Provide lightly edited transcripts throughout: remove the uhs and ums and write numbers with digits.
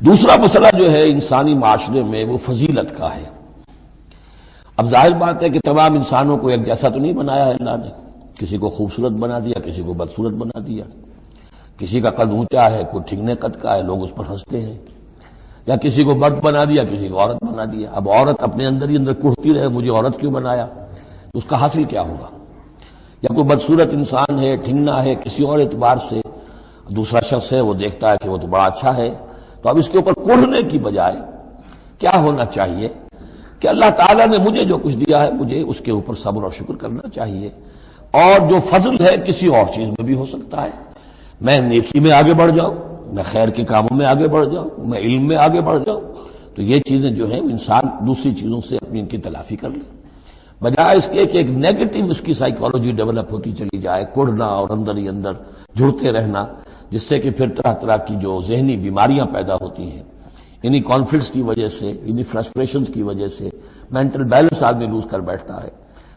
دوسرا مسئلہ جو ہے انسانی معاشرے میں وہ فضیلت کا ہے۔ اب ظاہر بات ہے کہ تمام انسانوں کو ایک جیسا تو نہیں بنایا ہے اللہ نے، کسی کو خوبصورت بنا دیا، کسی کو بدصورت بنا دیا، کسی کا قد اونچا ہے، کوئی ٹھگنے قد کا ہے، لوگ اس پر ہنستے ہیں، یا کسی کو مرد بنا دیا، کسی کو عورت بنا دیا۔ اب عورت اپنے اندر ہی اندر کڑھتی رہے مجھے عورت کیوں بنایا، اس کا حاصل کیا ہوگا؟ یا کوئی بدصورت انسان ہے، ٹھگنا ہے کسی اور اعتبار سے، دوسرا شخص ہے وہ دیکھتا ہے کہ وہ تو بڑا اچھا ہے، تو اب اس کے اوپر کڑھنے کی بجائے کیا ہونا چاہیے کہ اللہ تعالیٰ نے مجھے جو کچھ دیا ہے مجھے اس کے اوپر صبر اور شکر کرنا چاہیے، اور جو فضل ہے کسی اور چیز میں بھی ہو سکتا ہے، میں نیکی میں آگے بڑھ جاؤں، میں خیر کے کاموں میں آگے بڑھ جاؤں، میں علم میں آگے بڑھ جاؤں، تو یہ چیزیں جو ہیں انسان دوسری چیزوں سے اپنی ان کی تلافی کر لے، بجائے اس کے کہ ایک نیگیٹو اس کی سائیکالوجی ڈیولپ ہوتی چلی جائے، کڑنا اور اندر ہی اندر جڑتے رہنا، جس سے کہ پھر طرح طرح کی جو ذہنی بیماریاں پیدا ہوتی ہیں، انہی کانفلکٹس کی وجہ سے، انہی فرسٹریشنز کی وجہ سے مینٹل بیلنس آدمی لوز کر بیٹھتا ہے۔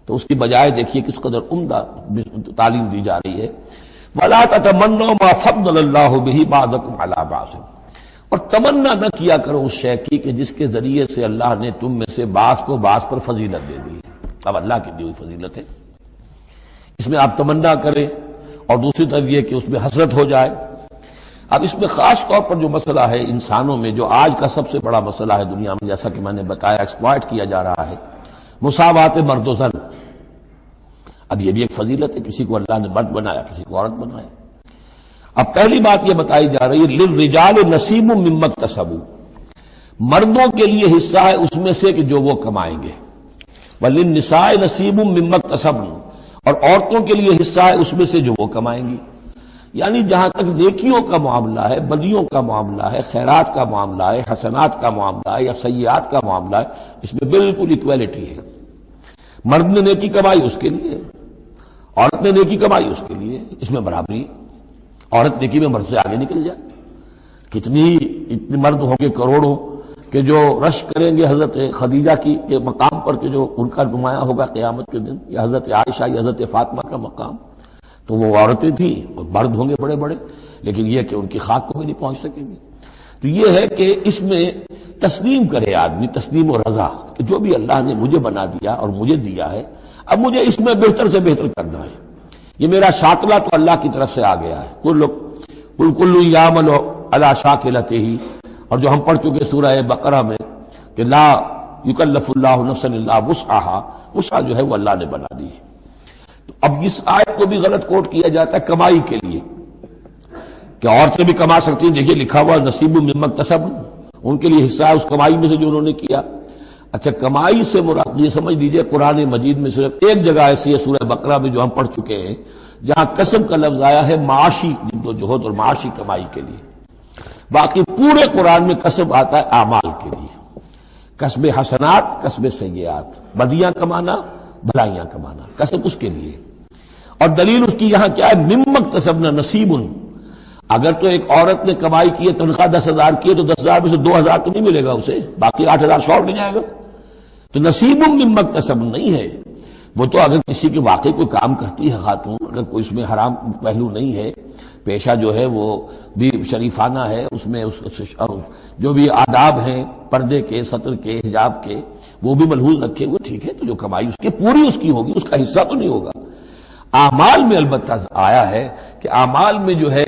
تو اس کی بجائے دیکھیے کس قدر عمدہ تعلیم دی جا رہی ہے، وَلَا تَتَمَنَّوْا مَا فَضَّلَ اللَّهُ بِهِ بَعْضَكُمْ عَلَىٰ بَعْضٍ، اور تمنا نہ کیا کرو اس شے کی کہ جس کے ذریعے سے اللہ نے تم میں سے بعض کو بعض پر فضیلت دے دی ہے۔ اب اللہ کی دی ہوئی فضیلت ہے، اس میں آپ تمنا کریں، اور دوسری طرف یہ کہ اس میں حسرت ہو جائے۔ اب اس میں خاص طور پر جو مسئلہ ہے انسانوں میں، جو آج کا سب سے بڑا مسئلہ ہے دنیا میں، جیسا کہ میں نے بتایا ایکسپلائٹ کیا جا رہا ہے، مساوات مرد و زن۔ اب یہ بھی ایک فضیلت ہے، کسی کو اللہ نے مرد بنایا، کسی کو عورت بنایا۔ اب پہلی بات یہ بتائی جا رہی ہے للرجال نصیب مما اکتسبوا، مردوں کے لیے حصہ ہے اس میں سے کہ جو وہ کمائیں گے، وللنساء نصیب مما اکتسبن، اور عورتوں کے لیے حصہ ہے اس میں سے جو وہ کمائیں گی۔ یعنی جہاں تک نیکیوں کا معاملہ ہے، بدیوں کا معاملہ ہے، خیرات کا معاملہ ہے، حسنات کا معاملہ ہے یا سیئات کا معاملہ ہے، اس میں بالکل ایکویلٹی ہے۔ مرد نے نیکی کمائی اس کے لیے، عورت نے نیکی کمائی اس کے لیے، اس میں برابری ہے۔ عورت نیکی میں مرد سے آگے نکل جائے، اتنے مرد ہوں گے کروڑوں کہ جو رش کریں گے حضرت خدیجہ کی کے مقام پر، کہ جو ان کا نمایاں ہوگا قیامت کے دن، یا حضرت عائشہ یا حضرت فاطمہ کا مقام، تو وہ عورتیں تھیں اور مرد ہوں گے بڑے بڑے، لیکن یہ کہ ان کی خاک کو بھی نہیں پہنچ سکیں گے۔ تو یہ ہے کہ اس میں تسلیم کرے آدمی، تسلیم و رضا، کہ جو بھی اللہ نے مجھے بنا دیا اور مجھے دیا ہے، اب مجھے اس میں بہتر سے بہتر کرنا ہے۔ یہ میرا شاکلہ تو اللہ کی طرف سے آ گیا ہے، کل یعمل علی شاکلتہ، اور جو ہم پڑھ چکے سورہ بقرہ میں کہ لا یکلف اللہ نفسا الا وسعہا، وسع جو ہے وہ اللہ نے بنا دی ہے۔ تو اب اس آیت کو بھی غلط کوٹ کیا جاتا ہے کمائی کے لیے، کہ عورتیں بھی کما سکتی ہیں، دیکھیے لکھا ہوا نصیب مما اکتسبن، ان کے لیے حصہ ہے اس کمائی میں سے جو انہوں نے کیا۔ اچھا، کمائی سے مراد یہ سمجھ لیجئے قرآن مجید میں صرف ایک جگہ ایسی ہے سورہ بقرہ میں جو ہم پڑھ چکے ہیں، جہاں کسب کا لفظ آیا ہے معاشی جد و جہد اور معاشی کمائی کے لیے۔ باقی پورے قرآن میں کسب آتا ہے اعمال کے لیے، کسب حسنات، کسب سیئات، بدیاں کمانا، بھلائیاں کمانا، کسب اس کے لیے۔ اور دلیل اس کی یہاں کیا ہے، مما اکتسبنا نصیب۔ اگر تو ایک عورت نے کمائی کی ہے، تنخواہ 10,000 کی ہے، تو 10,000 میں سے 2,000 تو نہیں ملے گا اسے، باقی 8,000 شارٹ لے جائے گا۔ تو نصیب مما اکتسبن نہیں ہے وہ، تو اگر کسی کے واقعی کوئی کام کرتی ہے خاتون، اگر کوئی اس میں حرام پہلو نہیں ہے، پیشہ جو ہے وہ بھی شریفانہ ہے، اس میں جو بھی آداب ہیں پردے کے، سطر کے، حجاب کے، وہ بھی ملحوظ رکھے ہوئے، ٹھیک ہے، تو جو کمائی اس کی پوری اس کی ہوگی، اس کا حصہ تو نہیں ہوگا۔ اعمال میں البتہ آیا ہے کہ اعمال میں جو ہے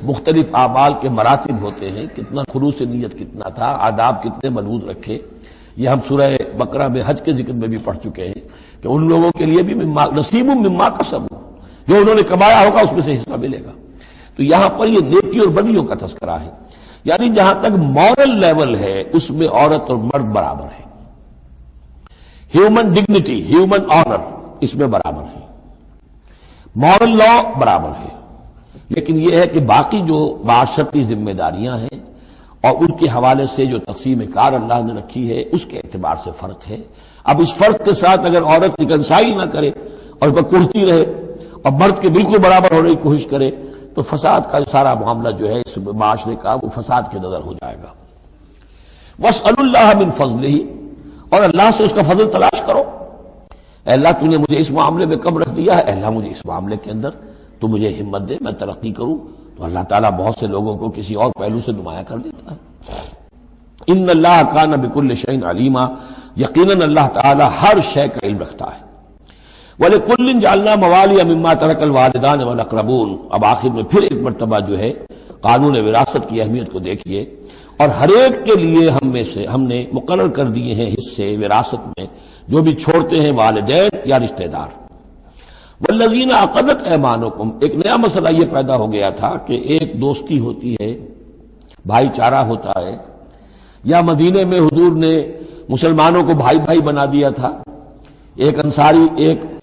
مختلف اعمال کے مراتب ہوتے ہیں، کتنا خلوص نیت کتنا تھا، آداب کتنے ملحوظ رکھے، یہ ہم سورہ بقرہ میں حج کے ذکر میں بھی پڑھ چکے ہیں کہ ان لوگوں کے لیے بھی نصیب مما کسبوا، جو انہوں نے کمایا ہوگا اس میں سے حصہ ملے گا۔ تو یہاں پر یہ نیکی اور بدیوں کا تذکرہ ہے، یعنی جہاں تک مورل لیول ہے اس میں عورت اور مرد برابر ہے، ہیومن ڈگنیٹی، ہیومن آنر اس میں برابر ہے، مورل لا برابر ہے۔ لیکن یہ ہے کہ باقی جو معاشرتی ذمہ داریاں ہیں اور ان کے حوالے سے جو تقسیم کار اللہ نے رکھی ہے، اس کے اعتبار سے فرق ہے۔ اب اس فرق کے ساتھ اگر عورت ریکنسائل نہ کرے اور وہ کڑتی رہے اور مرد کے بالکل برابر ہونے کی کوشش کرے، تو فساد کا سارا معاملہ جو ہے اس معاشرے کا، وہ فساد کے نظر ہو جائے گا۔ وَاسْأَلُوا اللَّهَ مِنْ فَضْلِهِ، اور اللہ سے اس کا فضل تلاش کرو۔ اے اللہ تو نے مجھے اس معاملے میں کم رکھ دیا ہے، اے اللہ مجھے اس معاملے کے اندر تو مجھے ہمت دے، میں ترقی کروں۔ تو اللہ تعالیٰ بہت سے لوگوں کو کسی اور پہلو سے نمایاں کر دیتا ہے۔ ان اللہ کان بکل شیء علیما، یقیناً اللہ تعالیٰ ہر شے کا علم رکھتا ہے۔ وَلِكُلٍّ جَعَلْنَا مَوَالِيَ مِمَّا تَرَكَ الْوَالِدَانِ وَالْأَقْرَبُونَ۔ اب آخر میں پھر ایک مرتبہ جو ہے قانون وراثت کی اہمیت کو دیکھیے، اور ہر ایک کے لیے ہم نے مقرر کر دیے ہیں حصے وراثت میں جو بھی چھوڑتے ہیں والدین یا رشتہ دار۔ وَالَّذِينَ عَقَدَتْ أَيْمَانُكُمْ، ایک نیا مسئلہ یہ پیدا ہو گیا تھا کہ ایک دوستی ہوتی ہے، بھائی چارہ ہوتا ہے، یا مدینے میں حضور نے مسلمانوں کو بھائی بھائی بنا دیا تھا، ایک انصاری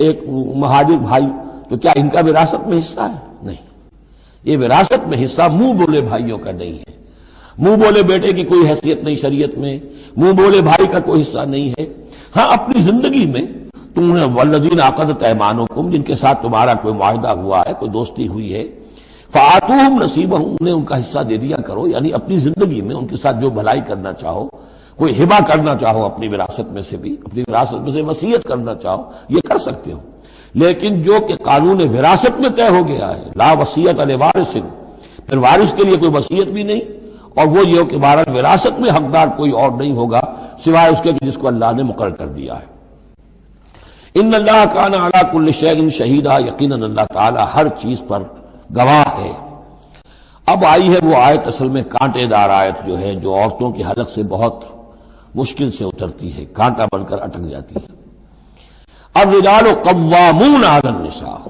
ایک مہاجر بھائی، تو کیا ان کا وراثت میں حصہ ہے؟ نہیں، یہ وراثت میں حصہ منہ بولے بھائیوں کا نہیں ہے، منہ بولے بیٹے کی کوئی حیثیت نہیں شریعت میں، منہ بولے بھائی کا کوئی حصہ نہیں ہے۔ ہاں اپنی زندگی میں تم نے والذین عقدت ایمانکم، جن کے ساتھ تمہارا کوئی معاہدہ ہوا ہے، کوئی دوستی ہوئی ہے، فآتوہم نصیبہم، انہیں ان کا حصہ دے دیا کرو، یعنی اپنی زندگی میں ان کے ساتھ جو بھلائی کرنا چاہو، کوئی ہبہ کرنا چاہو اپنی وراثت میں سے بھی، اپنی وراثت میں سے وصیت کرنا چاہو، یہ کر سکتے ہو، لیکن جو کہ قانون وراثت میں طے ہو گیا ہے، لا وصیت لوارث، پھر وارث کے لیے کوئی وصیت بھی نہیں، اور وہ یہ کہ بہرحال وراثت میں حقدار کوئی اور نہیں ہوگا سوائے اس کے کہ جس کو اللہ نے مقرر کر دیا ہے۔ ان اللہ کان علی کل شیء شہیدا، یقیناً اللہ تعالی ہر چیز پر گواہ ہے۔ اب آئی ہے وہ آیت، اصل میں کانٹے دار آیت جو ہے، جو عورتوں کی حلق سے بہت مشکل سے اترتی ہے، کانٹا بن کر اٹک جاتی ہے۔ الرجال قوامون علی النساء،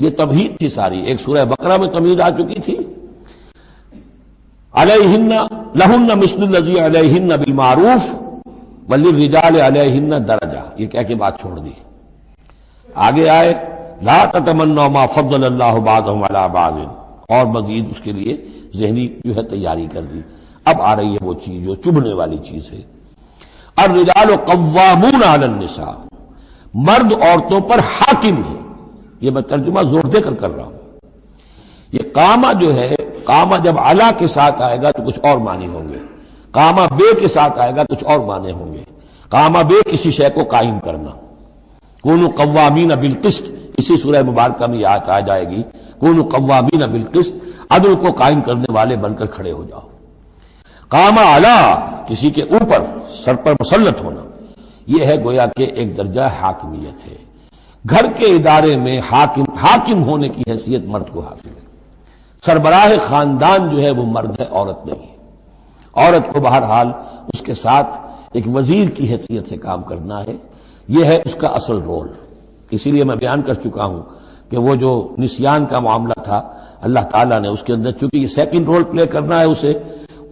یہ تمہید تھی ساری، ایک سورہ بقرہ میں تمہید آ چکی تھی، علیہن لہن مثل الذی علیہن بالمعروف وللرجال علیہن درجہ، یہ کہہ کے بات چھوڑ دی۔ آگے آئے لا تتمنوا ما فضل اللہ بعضهم علی بعض، اور مزید اس کے لیے ذہنی جو ہے تیاری کر دی۔ اب آ رہی ہے وہ چیز جو چبھنے والی چیز ہے۔ الرجال قوامون علی النساء، مرد عورتوں پر حاکم ہے۔ یہ میں ترجمہ زور دے کر رہا ہوں۔ یہ قامہ جو ہے، قامہ جب علا کے ساتھ آئے گا تو کچھ اور معنی ہوں گے، قامہ بے کے ساتھ آئے گا کچھ اور معنی ہوں گے۔ قامہ بے کسی شے کو قائم کرنا، کونوا قوامین بالقسط، اسی سورہ مبارکہ میں آیت آ جائے گی، کونوا قوامین بالقسط، عدل کو قائم کرنے والے بن کر کھڑے ہو جاؤ۔ قامہ علا، کسی کے اوپر سر پر مسلط ہونا، یہ ہے گویا کہ ایک درجہ حاکمیت ہے۔ گھر کے ادارے میں حاکم ہونے کی حیثیت مرد کو حاصل ہے۔ سربراہ خاندان جو ہے وہ مرد ہے، عورت نہیں ہے۔ عورت کو بہرحال اس کے ساتھ ایک وزیر کی حیثیت سے کام کرنا ہے، یہ ہے اس کا اصل رول۔ اسی لیے میں بیان کر چکا ہوں کہ وہ جو نسیان کا معاملہ تھا، اللہ تعالیٰ نے اس کے اندر چونکہ یہ سیکنڈ رول پلے کرنا ہے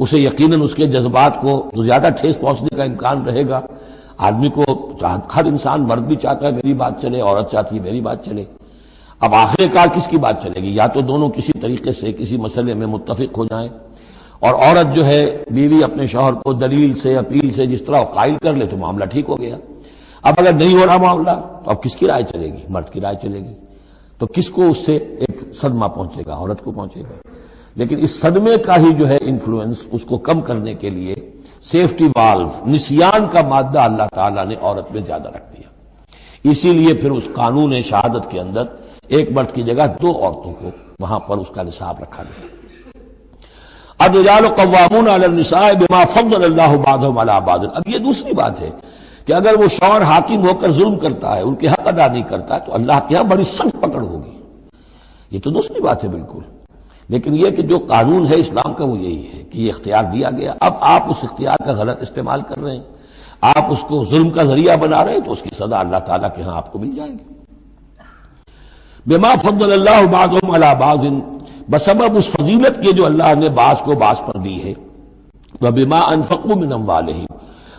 اسے یقیناً اس کے جذبات کو تو زیادہ ٹھیس پہنچنے کا امکان رہے گا۔ آدمی کو ہر انسان، مرد بھی چاہتا ہے میری بات چلے، عورت چاہتی ہے میری بات چلے۔ اب آخر کار کس کی بات چلے گی؟ یا تو دونوں کسی طریقے سے کسی مسئلے میں متفق ہو جائیں، اور عورت جو ہے بیوی اپنے شوہر کو دلیل سے، اپیل سے جس طرح قائل کر لے تو معاملہ ٹھیک ہو گیا۔ اب اگر نہیں ہو رہا معاملہ تو اب کس کی رائے چلے گی؟ مرد کی رائے چلے گی۔ تو کس کو اس سے ایک صدمہ پہنچے گا؟ عورت کو پہنچے گا۔ لیکن اس صدمے کا ہی جو ہے انفلوئنس، اس کو کم کرنے کے لیے سیفٹی والو، نسیان کا مادہ اللہ تعالیٰ نے عورت میں زیادہ رکھ دیا۔ اسی لیے پھر اس قانون شہادت کے اندر ایک مرد کی جگہ 2 عورتوں کو وہاں پر اس کا نصاب رکھا گیا۔ الرجال قوامون علی النساء بما فضل اللہ بعضهم علی بعض۔ اب یہ دوسری بات ہے کہ اگر وہ شوہر حاکم ہو کر ظلم کرتا ہے، ان کے حق ادا نہیں کرتا ہے، تو اللہ کے یہاں بڑی سخت پکڑ ہوگی۔ یہ تو دوسری بات ہے بالکل، لیکن یہ کہ جو قانون ہے اسلام کا وہ یہی ہے کہ یہ اختیار دیا گیا، اب آپ اس اختیار کا غلط استعمال کر رہے ہیں، آپ اس کو ظلم کا ذریعہ بنا رہے ہیں، تو اس کی سزا اللہ تعالیٰ کے ہاں آپ کو مل جائے گی۔ بما فضل اللہ بعضهم علی بعض، بسبب اس فضیلت کے جو اللہ نے بعض کو بعض پر دی ہے، وبما انفقوا من اموالہم،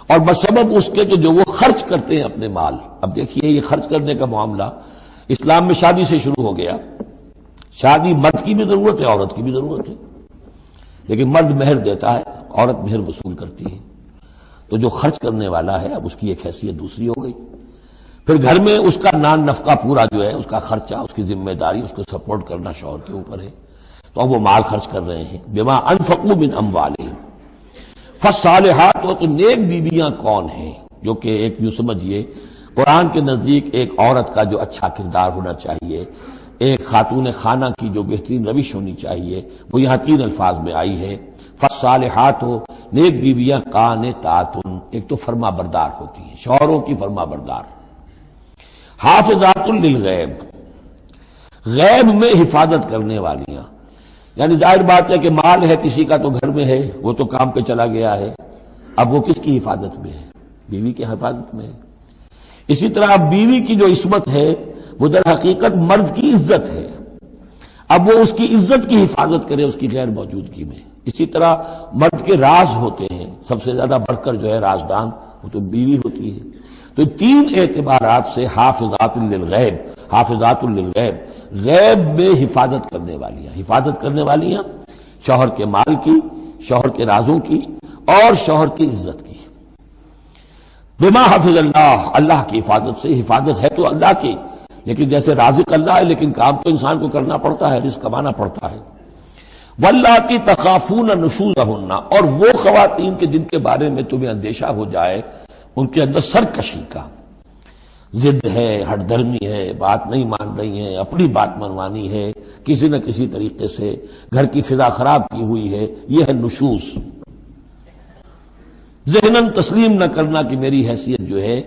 اور بسبب اس کے کہ جو وہ خرچ کرتے ہیں اپنے مال۔ اب دیکھیے یہ خرچ کرنے کا معاملہ اسلام میں شادی سے شروع ہو گیا۔ شادی مرد کی بھی ضرورت ہے، عورت کی بھی ضرورت ہے، لیکن مرد مہر دیتا ہے، عورت مہر وصول کرتی ہے۔ تو جو خرچ کرنے والا ہے اب اس کی ایک حیثیت دوسری ہو گئی۔ پھر گھر میں اس کا نان نفقہ پورا جو ہے، اس کا خرچہ، اس کی ذمہ داری، اس کو سپورٹ کرنا شوہر کے اوپر ہے، تو اب وہ مال خرچ کر رہے ہیں۔ بما انفقوا من اموالہم، فالصالحات، تو نیک بیویاں کون ہیں؟ جو کہ ایک یوں سمجھیے قرآن کے نزدیک ایک عورت کا جو اچھا کردار ہونا چاہیے، ایک خاتون خانہ کی جو بہترین روش ہونی چاہیے، وہ یہاں 3 الفاظ میں آئی ہے۔ فالصالحات، نیک بیویاں قانتاتن، ایک تو فرما بردار ہوتی ہیں، شوہروں کی فرما بردار، حافظات للغیب، غیب میں حفاظت کرنے والیاں، یعنی ظاہر بات ہے کہ مال ہے کسی کا تو گھر میں ہے، وہ تو کام پہ چلا گیا ہے، اب وہ کس کی حفاظت میں ہے؟ بیوی کی حفاظت میں ہے۔ اسی طرح اب بیوی کی جو عصمت ہے وہ در حقیقت مرد کی عزت ہے، اب وہ اس کی عزت کی حفاظت کرے اس کی غیر موجودگی میں۔ اسی طرح مرد کے راز ہوتے ہیں، سب سے زیادہ بڑھ کر جو ہے رازدان وہ تو بیوی ہوتی ہے۔ تو تین اعتبارات سے حافظات للغیب، حافظات للغیب، غیب میں حفاظت کرنے والیاں، حفاظت کرنے والیاں شوہر کے مال کی، شوہر کے رازوں کی اور شوہر کی عزت کی۔ بما حفظ اللہ، اللہ کی حفاظت سے، حفاظت ہے تو اللہ کی، لیکن جیسے رازق اللہ ہے لیکن کام تو انسان کو کرنا پڑتا ہے، رزق کمانا پڑتا ہے۔ واللاتی تخافون نشوزہن، اور وہ خواتین کے جن کے بارے میں تمہیں اندیشہ ہو جائے ان کے اندر سرکشی کا، ضد ہے، ہٹ دھرمی ہے، بات نہیں مان رہی ہیں، اپنی بات منوانی ہے، کسی نہ کسی طریقے سے گھر کی فضا خراب کی ہوئی ہے، یہ ہے نشوز۔ ذہناً تسلیم نہ کرنا کہ میری حیثیت جو ہے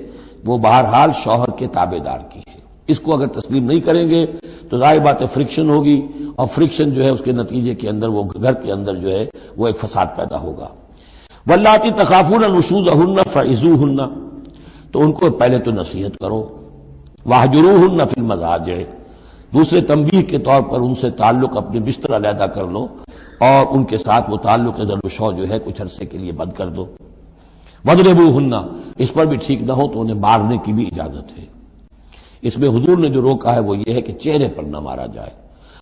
وہ بہرحال شوہر کے تابع دار کی ہے، اس کو اگر تسلیم نہیں کریں گے تو ظاہر بات ہے فرکشن ہوگی، اور فرکشن جو ہے اس کے نتیجے کے اندر وہ گھر کے اندر جو ہے وہ ایک فساد پیدا ہوگا۔ واللاتی تخافون نشوزہن فعظوہن، تو ان کو پہلے تو نصیحت کرو، واہجروہن فی المضاجع، دوسرے تنبیہ کے طور پر ان سے تعلق اپنے بستر علیحدہ کر لو اور ان کے ساتھ وہ تعلق ضرب و شو جو ہے کچھ عرصے کے لیے بند کر دو۔ وَاضْرِبُوهُنَّ، اس پر بھی ٹھیک نہ ہو تو انہیں مارنے کی بھی اجازت ہے۔ اس میں حضور نے جو روکا ہے وہ یہ ہے کہ چہرے پر نہ مارا جائے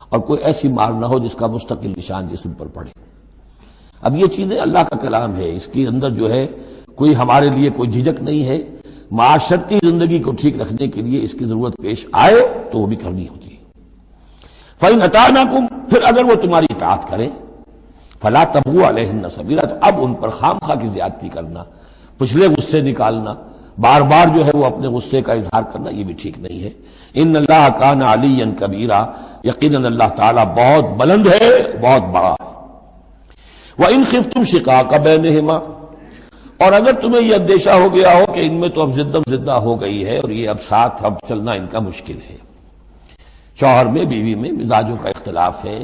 اور کوئی ایسی مار نہ ہو جس کا مستقل نشان جسم پر پڑے۔ اب یہ چیزیں اللہ کا کلام ہے، اس کے اندر جو ہے کوئی ہمارے لیے کوئی جھجک نہیں ہے، معاشرتی زندگی کو ٹھیک رکھنے کے لیے اس کی ضرورت پیش آئے تو وہ بھی کرنی ہوتی ہے۔ فَإِنْ أَطَعْنَكُمْ، پھر اگر وہ تمہاری اطاعت کریں، فَلَا تَبْغُوا عَلَيْهِنَّ سَبِيلًا، تو اب ان پر خامخواہ کی زیادتی کرنا، پچھلے غصے نکالنا، بار بار جو ہے وہ اپنے غصے کا اظہار کرنا، یہ بھی ٹھیک نہیں ہے۔ ان اللہ کان علیٰ کبیرا، یقیناً اللہ تعالیٰ بہت بلند ہے، بہت بڑا ہے۔ وَإِنْ خِفْتُمْ شِقَاقَ بَيْنِهِمَا، اور اگر تمہیں یہ اندیشہ ہو گیا ہو کہ ان میں تو اب زدہ ہو گئی ہے اور یہ اب ساتھ اب چلنا ان کا مشکل ہے، شوہر میں بیوی میں مزاجوں کا اختلاف ہے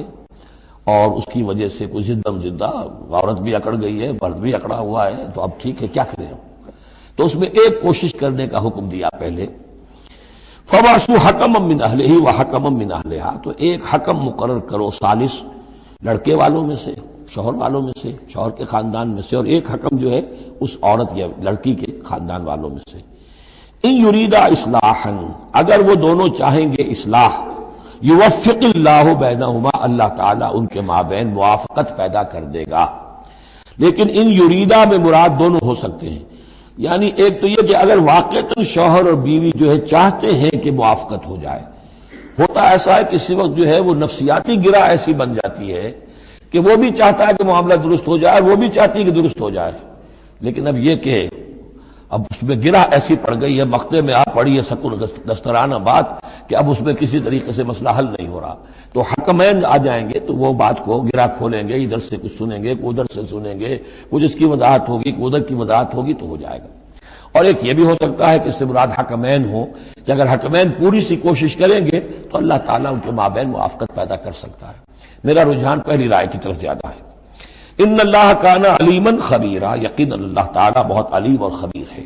اور اس کی وجہ سے کوئی زدہ عورت بھی اکڑ گئی ہے، مرد بھی اکڑا ہوا ہے، تو اب ٹھیک ہے کیا کریں ہم؟ تو اس میں ایک کوشش کرنے کا حکم دیا پہلے، فَبَعْثُوا حَكَمًا مِّنْ أَهْلِهِ وَحَكَمًا مِّنْ أَهْلِهَا، تو ایک حکم مقرر کرو ثالث، لڑکے والوں میں سے، شوہر والوں میں سے، شوہر کے خاندان میں سے، اور ایک حکم جو ہے اس عورت یا لڑکی کے خاندان والوں میں سے۔ ان یریدا اصلاحا، اگر وہ دونوں چاہیں گے اصلاح، یوفق اللہ بینہما، اللہ تعالیٰ ان کے مابین موافقت پیدا کر دے گا۔ لیکن ان یریدا میں مراد دونوں ہو سکتے ہیں، یعنی ایک تو یہ کہ اگر واقعتاً شوہر اور بیوی جو ہے چاہتے ہیں کہ موافقت ہو جائے، ہوتا ایسا ہے کسی وقت جو ہے وہ نفسیاتی گرہ ایسی بن جاتی ہے کہ وہ بھی چاہتا ہے کہ معاملہ درست ہو جائے، وہ بھی چاہتی ہے کہ درست ہو جائے، لیکن اب یہ کہ اب اس میں گرہ ایسی پڑ گئی ہے، مقطع میں آپ پڑھی ہے سکون دسترانہ بات، کہ اب اس میں کسی طریقے سے مسئلہ حل نہیں ہو رہا، تو حکمین آ جائیں گے تو وہ بات کو گرہ کھولیں گے، ادھر سے کچھ سنیں گے، ادھر سے سنیں گے، کچھ اس کی وضاحت ہوگی، ادھر کی وضاحت ہوگی تو ہو جائے گا۔ اور ایک یہ بھی ہو سکتا ہے کہ اس سے مراد حکمین ہو، کہ اگر حکمین پوری سی کوشش کریں گے تو اللہ تعالیٰ ان کے مابین موافقت پیدا کر سکتا ہے۔ میرا رجحان پہلی رائے کی طرف زیادہ ہے۔ ان اللہ کان علیما خبیرا، یقینا اللہ تعالیٰ بہت علیم اور خبیر ہے۔